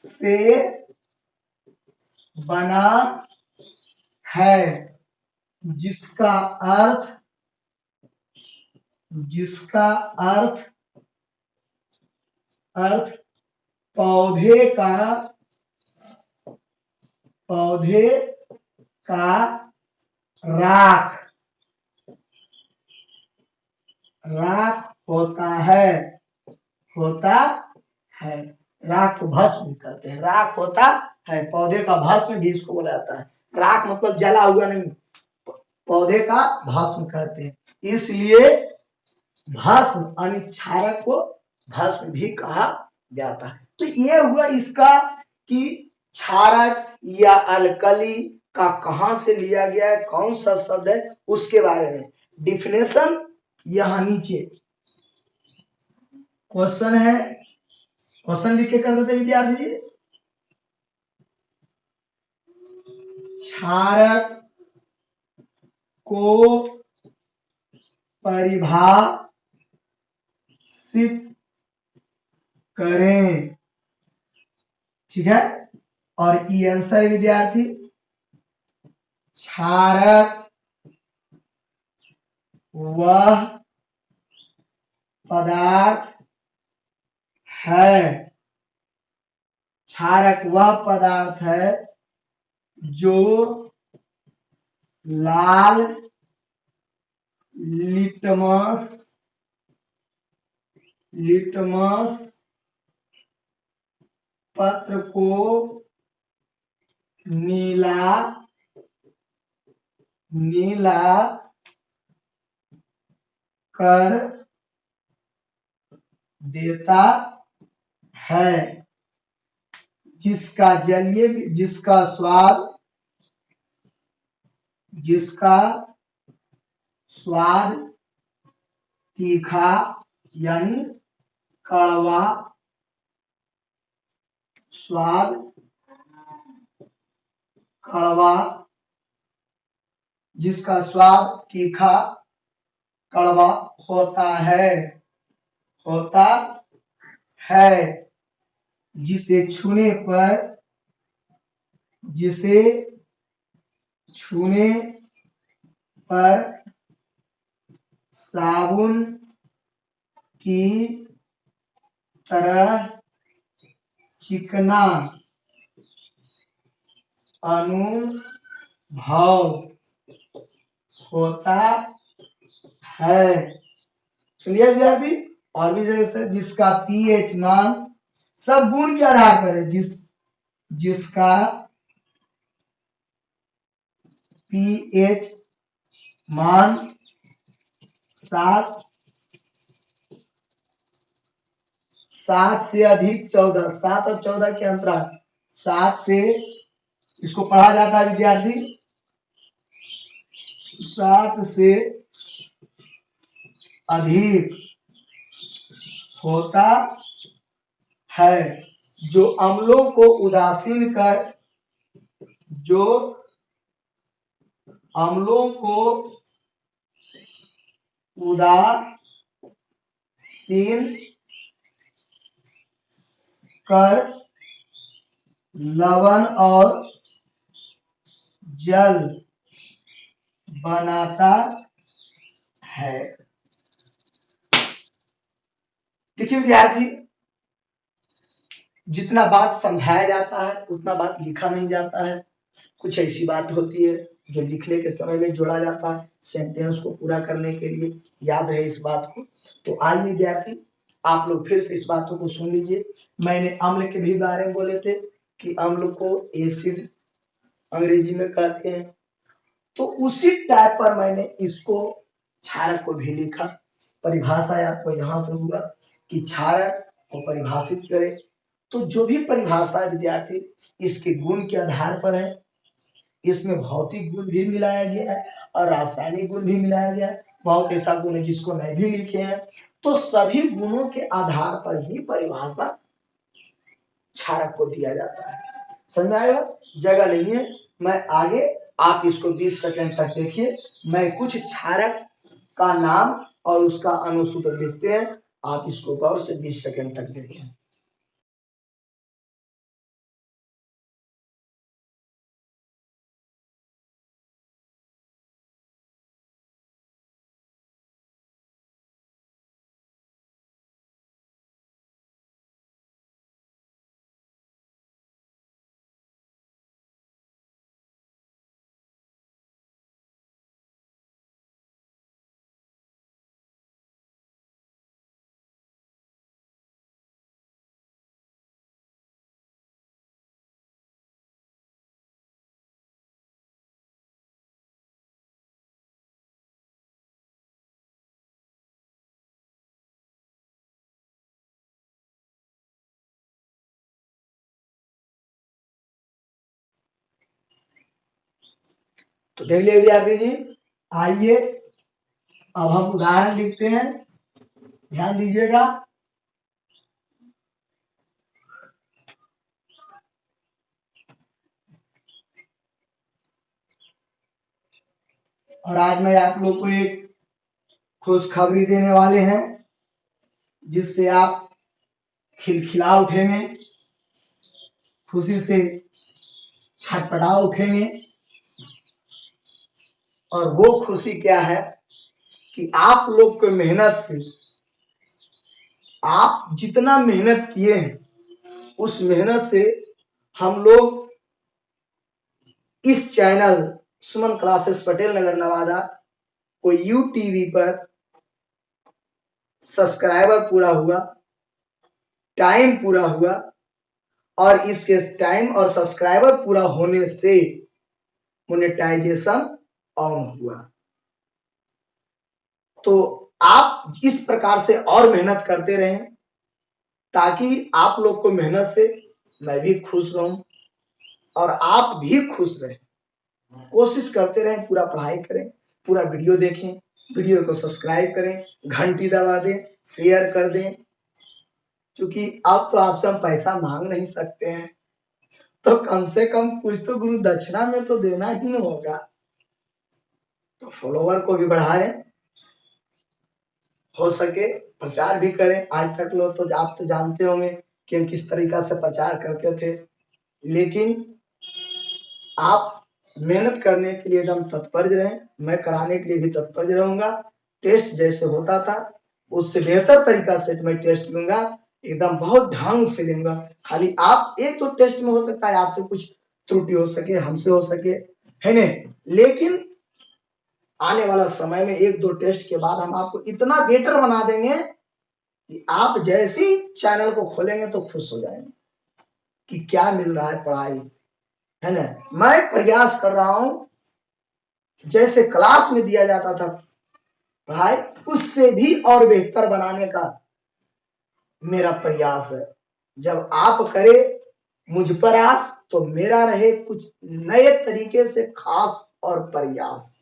से बना है, जिसका अर्थ पौधे का राख होता है। राख को भस्म करते हैं, राख होता है, पौधे का भस्म भी इसको बोला जाता है। राख मतलब जला हुआ नहीं, पौधे का भस्म कहते हैं, इसलिए भस्म यानी क्षारक को भस्म भी कहा जाता है। तो ये हुआ इसका कि क्षारक या अल्कली का कहां से लिया गया है, कौन सा शब्द है, उसके बारे में डिफिनेशन यहां नीचे क्वेश्चन है, क्वेश्चन लिख के कर देते विद्यार्थी जी। क्षारक को परिभाषित करें, ठीक है। और ये आंसर है विद्यार्थी, क्षारक वह पदार्थ है, क्षारक वह पदार्थ है जो लाल लिटमस पत्र को नीला कर देता है, जिसका स्वाद तीखा यानी कड़वा, स्वाद कड़वा, जिसका स्वाद तीखा कड़वा होता है, जिसे छूने पर साबुन की तरह चिकना अनुभव होता है। सुनिए विद्यार्थी, और भी जैसे जिसका पीएच मान, सब गुण के आधार पर है, जिसका पीएच मान 7 से अधिक 14, 7 और 14 के अंतराल, 7 से, इसको पढ़ा जाता है विद्यार्थी 7 से अधिक होता है, जो अम्लों को उदासीन कर जो अम्लों को उदासीन कर लवण और जल बनाता है। देखिए विद्यार्थी, जितना बात समझाया जाता है उतना बात लिखा नहीं जाता है। कुछ ऐसी बात होती है जो लिखने के समय में जोड़ा जाता है सेंटेंस को पूरा करने के लिए। याद रहे इस बात को। तो आइए विद्यार्थी, आप लोग फिर से इस बातों को सुन लीजिए। मैंने अम्ल के भी बारे में बोले थे कि अम्ल को एसिड अंग्रेजी में कहते हैं। तो उसी टाइप पर मैंने इसको क्षारक को भी लिखा। परिभाषा आपको यहां से हुआ कि क्षारक को परिभाषित करें। तो जो भी परिभाषा विद्यार्थी इसके गुण के आधार पर है, इसमें भौतिक गुण भी मिलाया गया है और रासायनिक गुण भी मिलाया गया है। बहुत ऐसा गुण है जिसको मैं भी लिखे हैं। तो सभी गुणों के आधार पर ही परिभाषा क्षारक को दिया जाता है। समझ में आएगा? जगह नहीं है, मैं आगे, आप इसको 20 सेकंड तक देखिए। मैं कुछ क्षारक का नाम और उसका अनुसूत्र लिखते हैं, आप इसको गौर से 20 सेकंड तक देखें। तो देख लिया विद्यार्थी जी। आइए अब हम उदाहरण लिखते हैं, ध्यान दीजिएगा। और आज मैं आप लोग को एक खुशखबरी देने वाले हैं जिससे आप खिलखिला उठेंगे, खुशी से छटपटा उठेंगे। और वो खुशी क्या है कि आप लोग की मेहनत से, आप जितना मेहनत किए हैं उस मेहनत से हम लोग इस चैनल सुमन क्लासेस पटेल नगर नवादा को यूटीवी पर सब्सक्राइबर पूरा हुआ, टाइम पूरा हुआ और इसके टाइम और सब्सक्राइबर पूरा होने से मोनेटाइजेशन ऑन हुआ। तो आप इस प्रकार से और मेहनत करते रहें ताकि आप लोग को मेहनत से मैं भी खुश रहूं और आप भी खुश रहें। कोशिश करते रहें, पूरा पढ़ाई करें, पूरा वीडियो देखें, वीडियो को सब्सक्राइब करें, घंटी दबा दें, शेयर कर दें। क्योंकि अब तो आपसे हम पैसा मांग नहीं सकते हैं, तो कम से कम कुछ तो गुरु दक्षिणा में तो देना ही नहीं होगा। तो फॉलोवर को भी बढ़ाएं, हो सके प्रचार भी करें। आज तक लोग तो आप तो जानते होंगे कि हम किस तरीका से प्रचार करते थे, लेकिन आप मेहनत करने के लिए एकदम तत्पर रहें। मैं कराने के लिए भी तत्पर रहूंगा। टेस्ट जैसे होता था उससे बेहतर तरीका से मैं टेस्ट लूंगा, एकदम बहुत ढंग से लूंगा। खाली आप एक तो टेस्ट में हो सकता है आपसे कुछ त्रुटि हो सके, हमसे हो सके, है नहीं, लेकिन आने वाला समय में एक दो टेस्ट के बाद हम आपको इतना बेटर बना देंगे कि आप जैसे ही चैनल को खोलेंगे तो खुश हो जाएंगे कि क्या मिल रहा है पढ़ाई, है ना। मैं प्रयास कर रहा हूं जैसे क्लास में दिया जाता था पढ़ाई, उससे भी और बेहतर बनाने का मेरा प्रयास है। जब आप करें मुझ पर आस तो मेरा रहे कुछ नए तरीके से खास और प्रयास।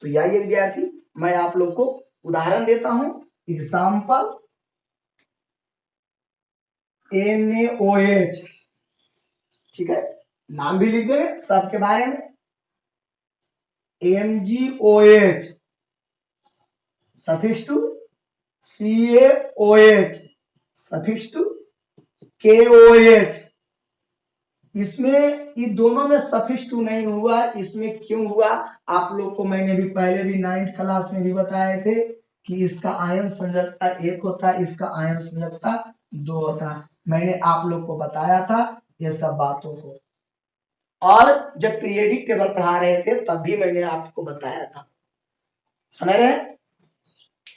तो यही विद्यार्थी, मैं आप लोग को उदाहरण देता हूं। एग्जाम्पल NaOH, ठीक है। नाम भी लिख देंगे सबके बारे में। MgOH suffix two CaOH suffix two KOH। इसमें ये दोनों में सफिक्स टू नहीं हुआ, इसमें क्यों हुआ? आप लोग को मैंने भी पहले भी 9th क्लास में भी बताए थे कि इसका आयन संयोजकता 1 होता है, इसका आयन संयोजकता 2 होता है। मैंने आप लोग को बताया था ये सब बातों को, और जब पीरियडिक टेबल पढ़ा रहे थे तब भी मैंने आपको बताया था। समझ रहे हैं?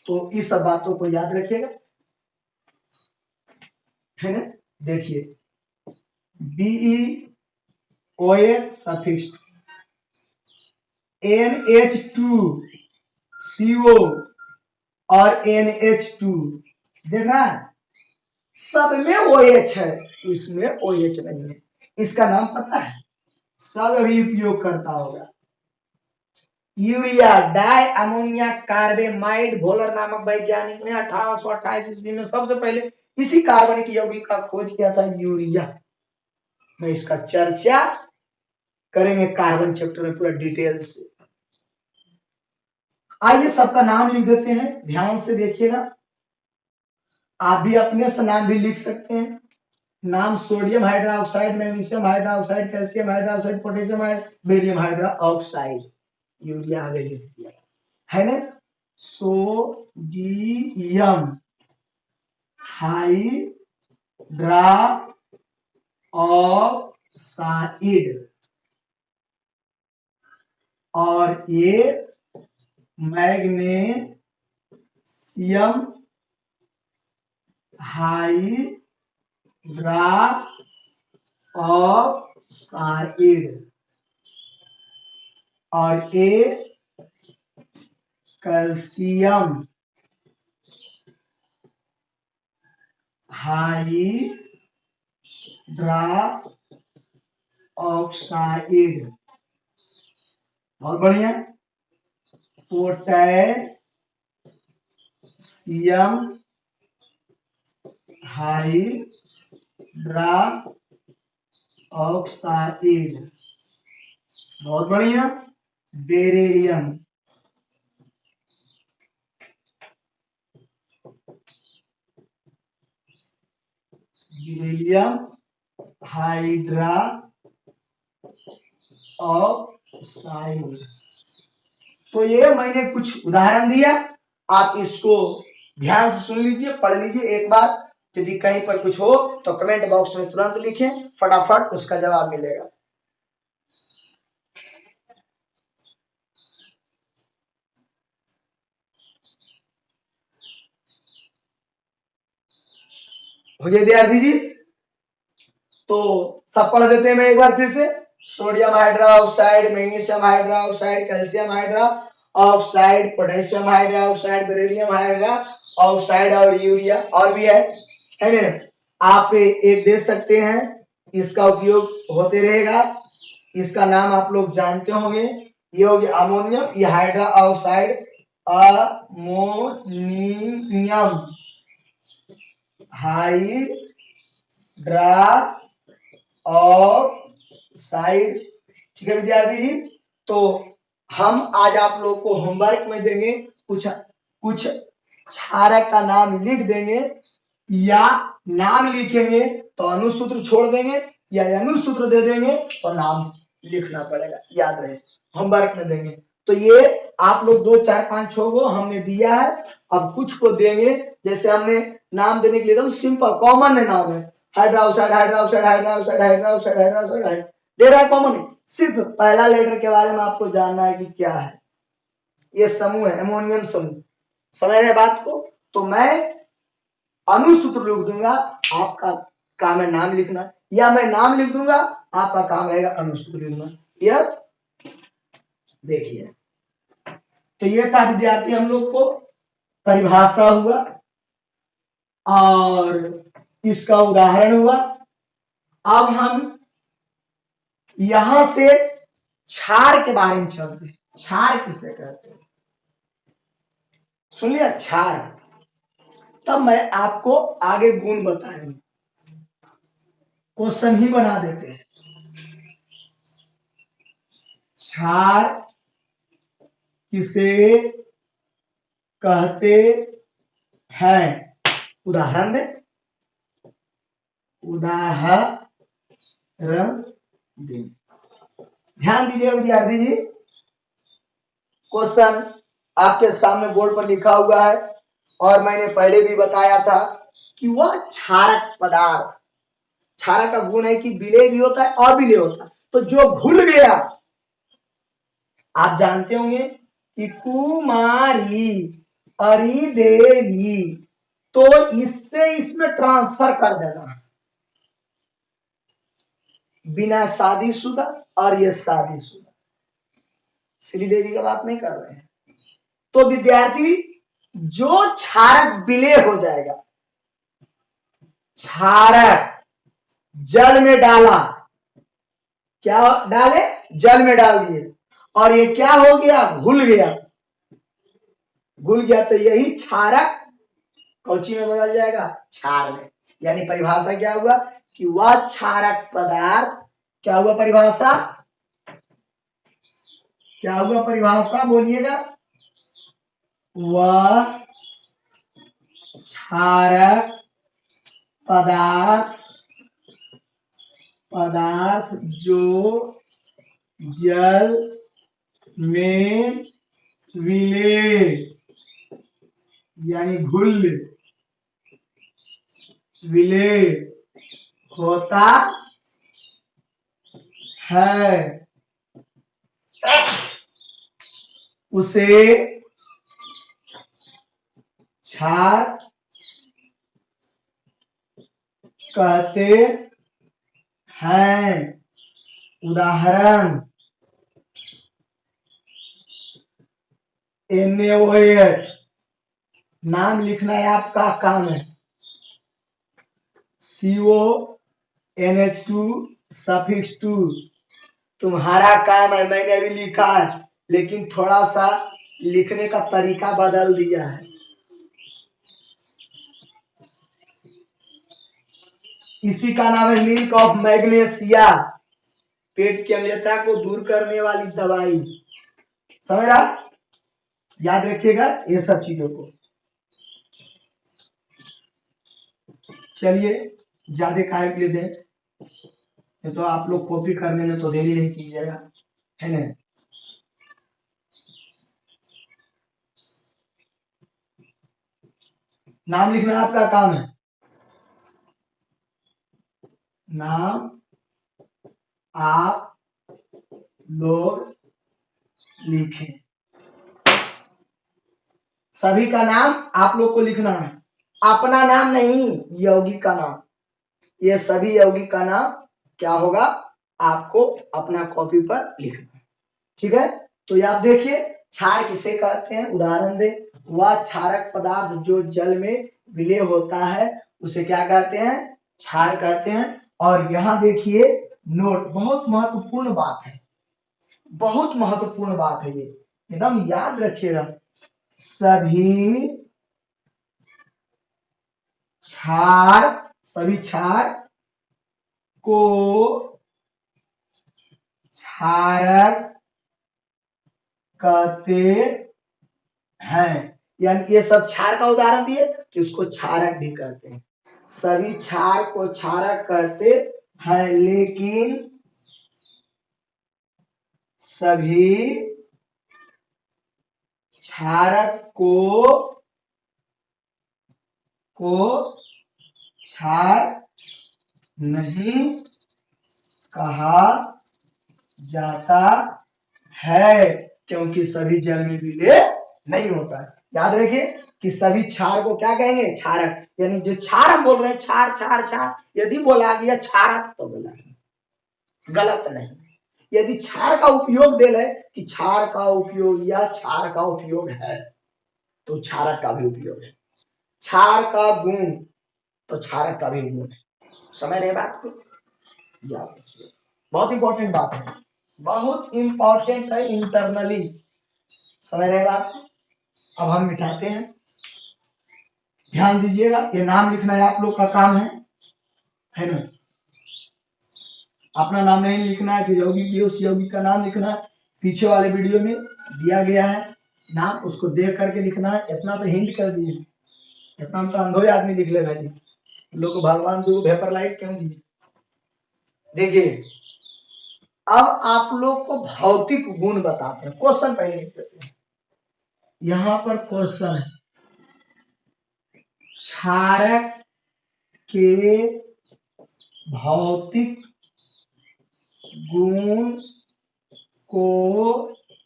तो इस सब बातों को याद रखिएगा, है ना? देखिए BeOH सफिक्स NH2CO और NH2 देख रहा है, सब में OH है, इसमें OH नहीं है। इसका नाम पता है? सब अभी उपयोग करता होगा। यूरिया डाई अमोनिया कार्बेमाइड भोलर नामक वैज्ञानिक ने 1828 ईस्वी में सबसे पहले इसी कार्बनिक यौगिक का खोज किया था, यूरिया। मैं इसका चर्चा करेंगे कार्बन चैप्टर में पूरा डिटेल से। आइए सबका नाम लिख देते हैं, ध्यान से देखिएगा। आप भी अपने से नाम भी लिख सकते हैं। नाम sodium hydroxide, magnesium hydroxide, calcium hydroxide, potassium barium hydroxide, urea आगे लिख दिया है ना। सोडियम हाइड्रोक्साइड और ये मैग्नीशियम हाइड्रोक्साइड और ये कैल्शियम हाइड्रोक्साइड। बहुत बढ़िया। पोटेशियम हाइड्रोक्साइड, बहुत बढ़िया। Beryllium, beryllium hydroxide. तो ये मैंने कुछ उदाहरण दिया, आप इसको ध्यान से सुन लीजिए, पढ़ लीजिए एक बार। यदि कहीं पर कुछ हो तो कमेंट बॉक्स में तुरंत लिखें, फटाफट उसका जवाब मिलेगा। हो गया विद्यार्थी जी? तो सब पढ़ देते हैं मैं एक बार फिर से। Sodium hydroxide, magnesium hydroxide, calcium hydroxide, potassium hydroxide, beryllium hydroxide और यूरिया, और भी है ना? आप एक दे सकते हैं, इसका उपयोग होते रहेगा। इसका नाम आप लोग जानते होंगे, ये हो गया अमोनियम, ये हाइड्रोक्साइड, अमोनियम हाइड्रोक्साइड। ठीक है विद्यार्थी जी? तो हम आज आप लोग को होमवर्क में देंगे, कुछ क्षारक का नाम लिख देंगे, या नाम लिखेंगे तो अनुसूत्र छोड़ देंगे, या अनुसूत्र दे देंगे तो नाम लिखना पड़ेगा, याद रहे। होमवर्क में देंगे तो ये आप लोग 2 4 5 6 को हमने दिया है, अब कुछ को देंगे। जैसे हमने नाम देने के लिए एकदम सिंपल कॉमन है नाम है, hydroxide hydroxide hydroxide hydroxide hydroxide दे रहा है, कॉमन है। सिर्फ पहला लेटर के बारे में आपको जानना है कि क्या है। ये समूह है, अमोनियम समूह। समझ रहे बात को? तो मैं अनुसूत्र लिख दूंगा, आपका काम है नाम लिखना, या मैं नाम लिख दूंगा, आपका काम रहेगा अनुसूत्र लिखना। यस, देखिए तो ये था विद्यार्थी हम लोग को परिभाषा हुआ और इसका उदाहरण हुआ। अब हम यहां से क्षार के बारे में चलते हैं। क्षार किसे कहते हैं? सुन लिया क्षार, तब मैं आपको आगे गुण बताएंगे, क्वेश्चन ही बना देते हैं। क्षार किसे कहते हैं? उदाहरण दे, उदाहरण दे। ध्यान दीजिए विद्यार्थी जी, क्वेश्चन आपके सामने बोर्ड पर लिखा हुआ है और मैंने पहले भी बताया था कि वह क्षारक पदार्थ, क्षारक का गुण है कि विलेय भी होता है और विलेय होता है। तो जो घुल गया, आप जानते होंगे कि कुमारी, अरिदेवी, तो इससे इसमें ट्रांसफर कर देना, बिना शादीशुदा और ये शादीशुदा, श्रीदेवी का बात नहीं कर रहे हैं। तो विद्यार्थी जो क्षारक विलेय हो जाएगा, क्षारक जल में डाला, क्या डाले? जल में डाल दिए और ये क्या हो गया? घुल गया। घुल गया तो यही क्षारक कौची में बदल जाएगा? क्षार में। यानी परिभाषा क्या हुआ कि वह क्षारक पदार्थ, क्या हुआ परिभाषा? क्या हुआ परिभाषा? बोलिएगा। वह क्षारक पदार्थ जो जल में विलेय यानी घुल विलेय होता है, उसे क्षार कहते हैं। उदाहरण NaOH, नाम लिखना है आपका काम है। CONH2 सफिक्स 2 तुम्हारा काम है, मैंने अभी लिखा है लेकिन थोड़ा सा लिखने का तरीका बदल दिया है। इसी का नाम है मिल्क ऑफ मैग्नेशिया, पेट की अम्लता को दूर करने वाली दवाई। समझ रहा? याद रखिएगा ये सब चीजों को। चलिए ज्यादा काहे के लिए दें, तो आप लोग कॉपी करने में तो देरी नहीं कीजिएगा, है ना? नाम लिखना आपका काम है, नाम आप लोग लिखें। सभी का नाम आप लोग को लिखना है, अपना नाम नहीं, यौगिक का नाम। ये सभी यौगिक का नाम क्या होगा? आपको अपना कॉपी पर लिखना, ठीक है? तो याद देखिए, क्षार किसे कहते हैं? उदाहरण दे, वह क्षारक पदार्थ जो जल में विलेय होता है उसे क्या कहते हैं? क्षार कहते हैं। और यहाँ देखिए नोट, बहुत महत्वपूर्ण बात है, बहुत महत्वपूर्ण बात है, ये एकदम याद रखिएगा। सभी क्षार को क्षारक कहते हैं। यानी ये सब क्षार का उदाहरण दिए तो इसको क्षारक भी कहते हैं। सभी क्षार को क्षारक कहते हैं, लेकिन सभी क्षारक को क्षार नहीं कहा जाता है, क्योंकि सभी जल में विलेय नहीं होता है। याद रखिए कि सभी क्षार को क्या कहेंगे? क्षारक। यानी जो क्षार हम बोल रहे हैं, क्षार क्षार क्षार, यदि बोला गया क्षारक तो बोला गलत नहीं। यदि क्षार का उपयोग दे रहे कि क्षार का उपयोग या क्षार का उपयोग है, तो क्षारक का भी उपयोग है। क्षार का गुण तो क्षारक का भी गुण है। समझ रहे बात को? याद रखिए, बहुत इंपॉर्टेंट बात है, बहुत इंपॉर्टेंट है इंटरनली। समझ रहे बात? अब हम मिटाते हैं, ध्यान दीजिएगा। ये नाम लिखना है आप लोग का काम है ना? अपना नाम नहीं लिखना है तो यौगिक की उस यौगिक का नाम लिखना है। पीछे वाले वीडियो में दिया गया है नाम, उसको देख करके लिखना है। इतना तो हिंट कर दिए, इतना तो अंधोरे आदमी लिख लेगा जी। लोग भगवान को वेपर लाइट क्यों दिए? देखिए अब आप लोग को भौतिक गुण बताते हैं। क्वेश्चन पहले लिख देते हैं। यहां पर क्वेश्चन है, क्षारक के भौतिक गुण को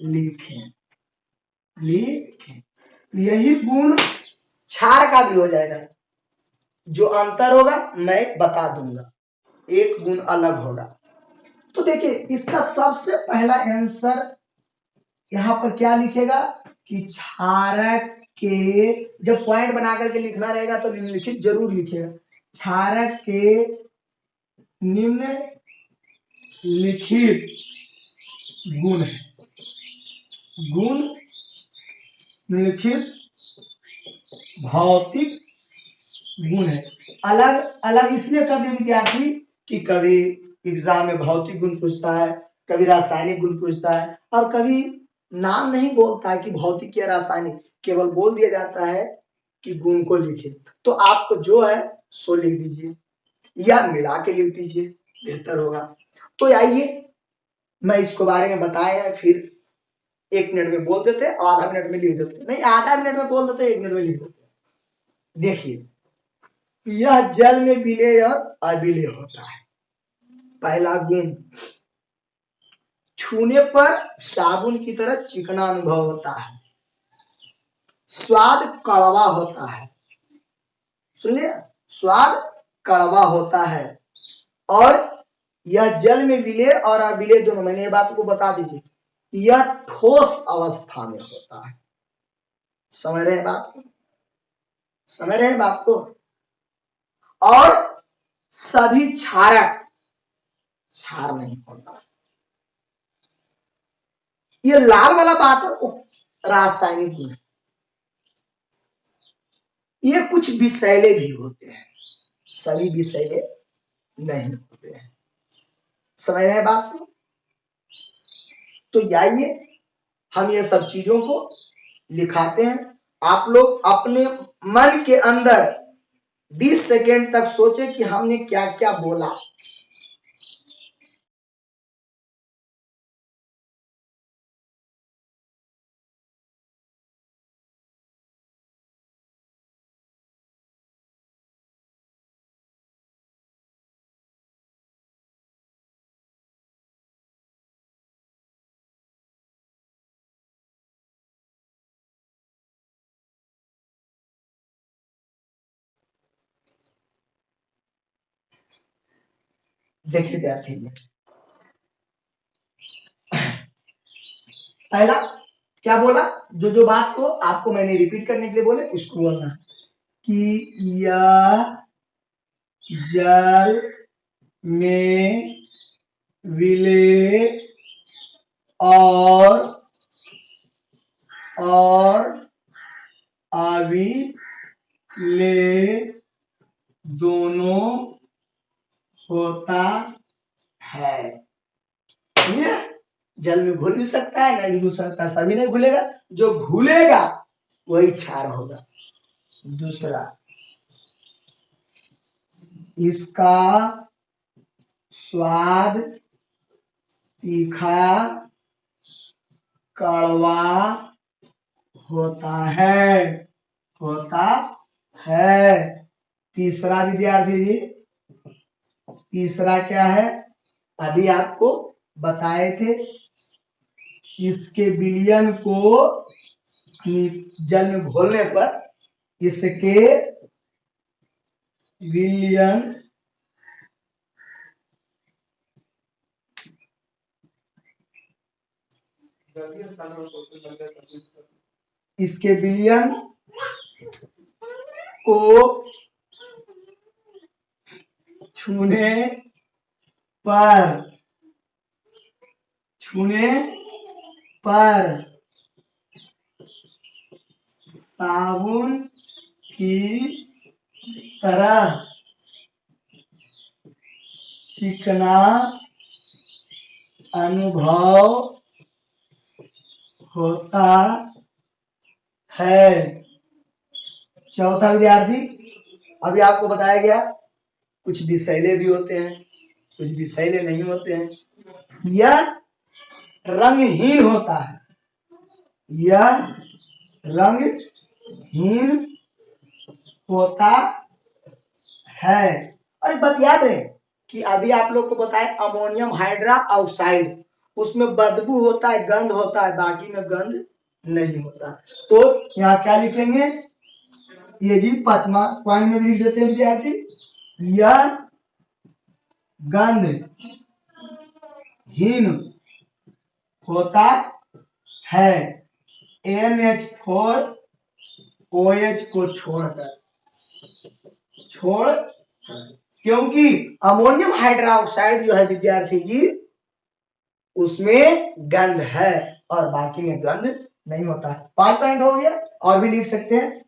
लिखें। यही गुण क्षार का भी हो जाएगा। जो अंतर होगा मैं बता दूंगा, एक गुण अलग होगा। तो देखिए इसका सबसे पहला आंसर यहां पर क्या लिखेगा कि क्षारक के, जब पॉइंट बना करके लिखना रहेगा तो निम्नलिखित जरूर लिखेगा। क्षारक के निम्नलिखित गुण है, गुण निम्नलिखित भौतिक गुण है। अलग अलग इसलिए कर दिया विद्यार्थी कि कभी एग्जाम में भौतिक गुण पूछता है, कभी रासायनिक गुण पूछता है, और कभी नाम नहीं बोलता है कि भौतिक या रासायनिक, केवल बोल दिया जाता है कि गुण को लिखे। तो आपको जो है सो लिख दीजिए या मिला के लिख दीजिए, बेहतर होगा। तो आइए मैं इसको बारे में बताया, फिर 1 मिनट में बोल देते, आधा मिनट में लिख देते, नहीं आधा मिनट में बोल देते, 1 मिनट में लिख देते। देखिए यह जल में विलय और अविलय होता है। पहला गुण, छूने पर साबुन की तरह चिकना अनुभव होता है, स्वाद कड़वा होता है। सुनिए, स्वाद कड़वा होता है, और यह जल में विलय और अविलय दोनों, मैंने ये बात को बता दीजिए, यह ठोस अवस्था में होता है। समझ रहे हैं बात को? समझ रहे हैं बात को? और सभी क्षारक क्षार नहीं होता। ये लाल वाला बात है रासायनिक गुण। ये कुछ विषैले भी होते हैं, सभी विषैले नहीं होते हैं। समझ रहे हैं बात को? तो आइए हम ये सब चीजों को लिखाते हैं। आप लोग अपने मन के अंदर 20 सेकेंड तक सोचे कि हमने क्या क्या बोला। देखिए विद्यार्थी, पहला क्या बोला, जो जो बात को आपको मैंने रिपीट करने के लिए बोले उसको बोलना कि यह जल में विलय और अविलय दोनों होता है। जल में घुल भी सकता है, नहीं घुल सकता, सभी नहीं घुलेगा, जो घुलेगा वही क्षार होगा। दूसरा, इसका स्वाद तीखा कड़वा होता है। तीसरा विद्यार्थी जी, तीसरा क्या है, अभी आपको बताए थे, इसके विलयन को जल में घोलने पर इसके विलयन इसके विलयन को छूने पर साबुन की तरह चिकना अनुभव होता है। चौथा विद्यार्थी, अभी आपको बताया गया कुछ विषैले भी होते हैं, कुछ विषैले नहीं होते हैं। यह रंगहीन होता है, यह रंगहीन होता है। और एक बात याद रहे कि अभी आप लोग को बताए अमोनियम हाइड्रा ऑक्साइड, उसमें बदबू होता है, गंध होता है, बाकी में गंध नहीं होता। तो यहाँ क्या लिखेंगे, ये जी पांचवा पॉइंट में भी लिख देते हैं विद्यार्थी, यह गंधहीन होता है NH4 OH को छोड़कर, क्योंकि अमोनियम हाइड्रोक्साइड जो है विद्यार्थी जी उसमें गंध है और बाकी में गंध नहीं होता है। 5 पॉइंट हो गया, और भी लिख सकते हैं।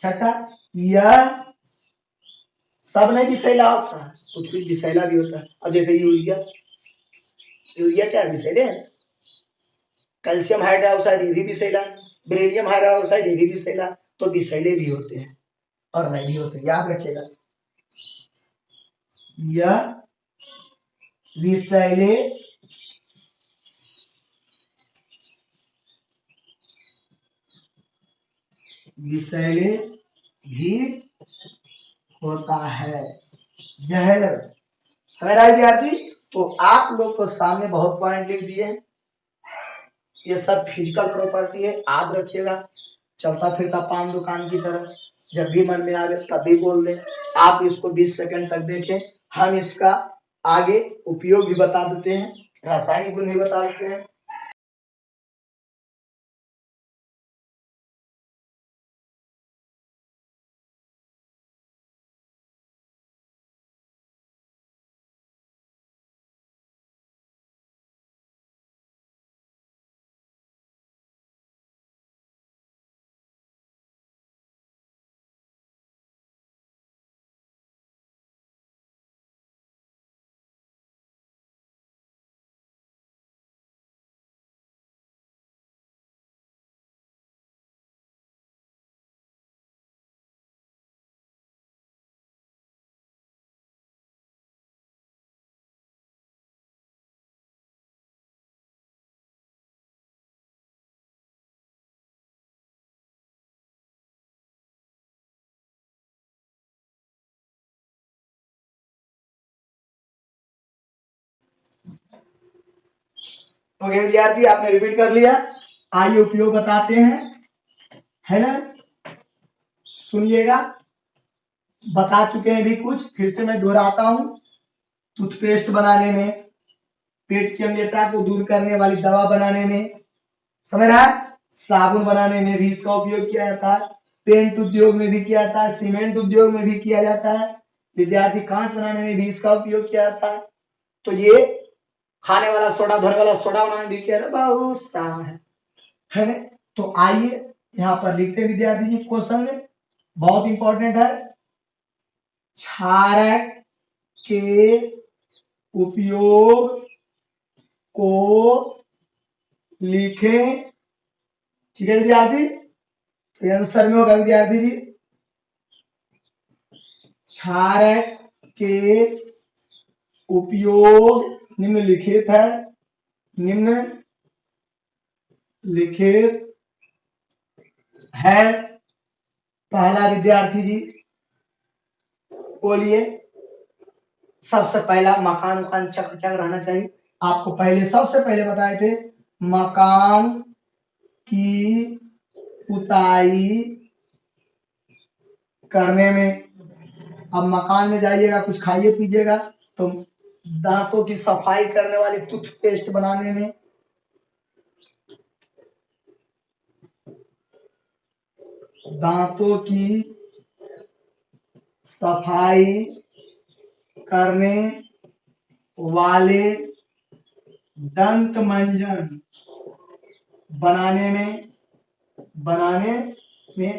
छठा, यह सब नहीं विषैला होता है, कुछ कुछ विषैला भी होता है। अब जैसे यूरिया, यूरिया क्या विषैले है, कैल्शियम हाइड्रोक्साइड ये भी विषैला, बेरिलियम हाइड्रोक्साइड ये भी विषैला। तो विषैले भी होते हैं और नहीं भी होते, याद रखिएगा। यह विषैले भी होता है, जहर। समझ रहा है विद्यार्थी? तो आप लोग को सामने बहुत पॉइंट लिख दिए, ये सब फिजिकल प्रॉपर्टी है, याद रखिएगा। चलता फिरता पान दुकान की तरह, जब भी मन में आवे तभी बोल दें। आप इसको 20 सेकंड तक देखें, हम इसका आगे उपयोग भी बता देते हैं, रासायनिक गुण भी बता देते हैं। ओके विद्यार्थी, आपने रिपीट कर लिया। आइए उपयोग बताते हैं, है ना? सुनिएगा, बता चुके हैं भी कुछ, फिर से मैं दोहराता हूं। टूथपेस्ट बनाने में, पेट की अम्लता को दूर करने वाली दवा बनाने में, समझ रहा है? साबुन बनाने में भी इसका उपयोग किया जाता है, पेंट उद्योग में भी किया जाता है, सीमेंट उद्योग में भी किया जाता है, विद्यार्थी कांच बनाने में भी इसका उपयोग किया जाता है। तो ये खाने वाला सोडा, धोने वाला सोडा बनाने में भी किया जाता है, बहुत सारा है ना? तो आइए यहाँ पर लिखते हैं विद्यार्थी जी, क्वेश्चन में बहुत इंपॉर्टेंट है। क्षारक के उपयोग को लिखें, ठीक है विद्यार्थी? तो आंसर में होगा विद्यार्थी जी, क्षारक के उपयोग निम्नलिखित है, निम्नलिखित है। पहला विद्यार्थी जी बोलिए, सबसे पहला मकान उकान चक रहना चाहिए। आपको पहले सबसे पहले बताए थे मकान की पुताई करने में। अब मकान में जाइएगा, कुछ खाइए पीजिएगा, तो दांतों की सफाई करने वाली टूथपेस्ट बनाने में, दांतों की सफाई करने वाले दंत मंजन बनाने में,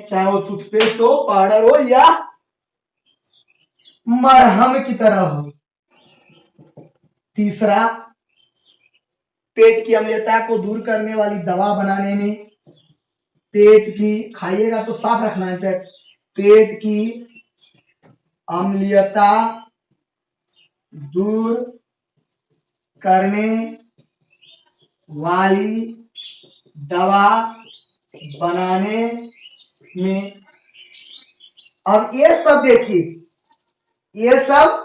चाहे वो टूथपेस्ट हो, पाउडर हो या मरहम की तरह हो। तीसरा, पेट की अम्लता को दूर करने वाली दवा बनाने में, पेट की, खाइएगा तो साफ रखना है पेट की अम्लीयता दूर करने वाली दवा बनाने में। अब ये सब देखिए, ये सब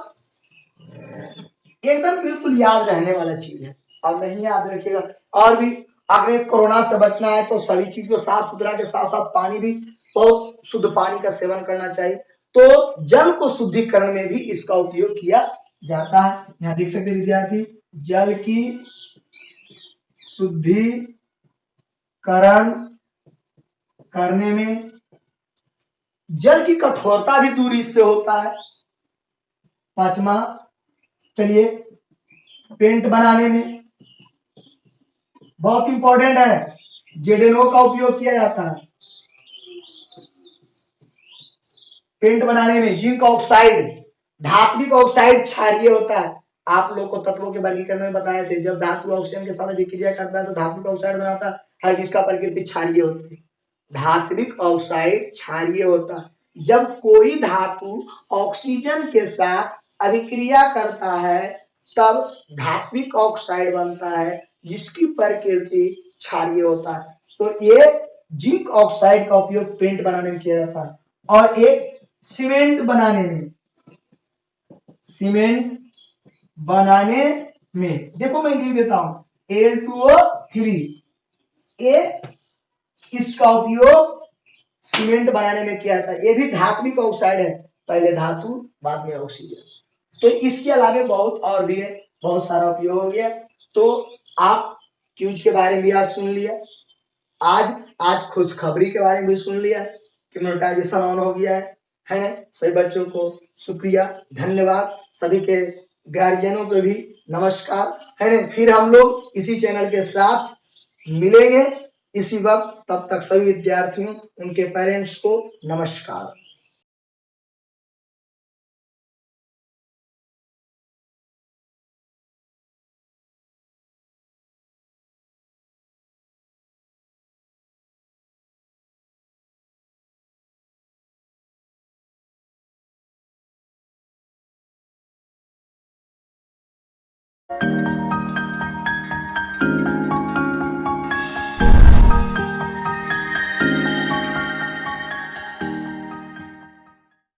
एकदम बिल्कुल याद रहने वाला चीज है। अब नहीं याद रखिएगा और भी, अगर कोरोना से बचना है तो सभी चीज को साफ सुथरा के साथ साथ पानी भी, बहुत शुद्ध पानी का सेवन करना चाहिए। तो जल को शुद्धिकरण में भी इसका उपयोग किया जाता है। यहाँ देख सकते विद्यार्थी, जल की शुद्धिकरण करने में, जल की कठोरता भी दूर इससे होता है। पांचवा, चलिए, पेंट बनाने में बहुत इंपॉर्टेंट है, जेडेनो का उपयोग किया जाता है। पेंट बनाने में जिंक ऑक्साइड, धात्विक ऑक्साइड क्षारीय होता है। आप लोग को तत्वों के वर्गीकरण में बताए थे, जब धातु ऑक्सीजन के साथ विक्रिया करता है तो धात्विक ऑक्साइड बनाता है जिसका प्रकृति क्षारीय होती है। धात्विक ऑक्साइड क्षारीय होता है। जब कोई धातु ऑक्सीजन के साथ अभिक्रिया करता है तब धात्विक ऑक्साइड बनता है जिसकी प्रकृति क्षारीय होता है। तो ये जिंक ऑक्साइड का उपयोग पेंट बनाने में किया जाता है। और एक सीमेंट बनाने में, सीमेंट बनाने में देखो मैं लिख देता हूं Al2O3, ये इसका उपयोग सीमेंट बनाने में किया जाता है। ये भी धात्विक ऑक्साइड है, पहले धातु बाद में ऑक्सीजन। तो इसके अलावा बहुत और भी है, बहुत सारा उपयोग हो गया। तो आप क्यूज के बारे में भी आज सुन लिया, आज खुशखबरी के बारे में भी सुन लिया कि मोनेटाइजेशन ऑन हो गया है ना। सभी बच्चों को शुक्रिया, धन्यवाद, सभी के गार्जियनों को भी नमस्कार, है ना। फिर हम लोग इसी चैनल के साथ मिलेंगे इसी वक्त, तब तक सभी विद्यार्थियों, उनके पेरेंट्स को नमस्कार।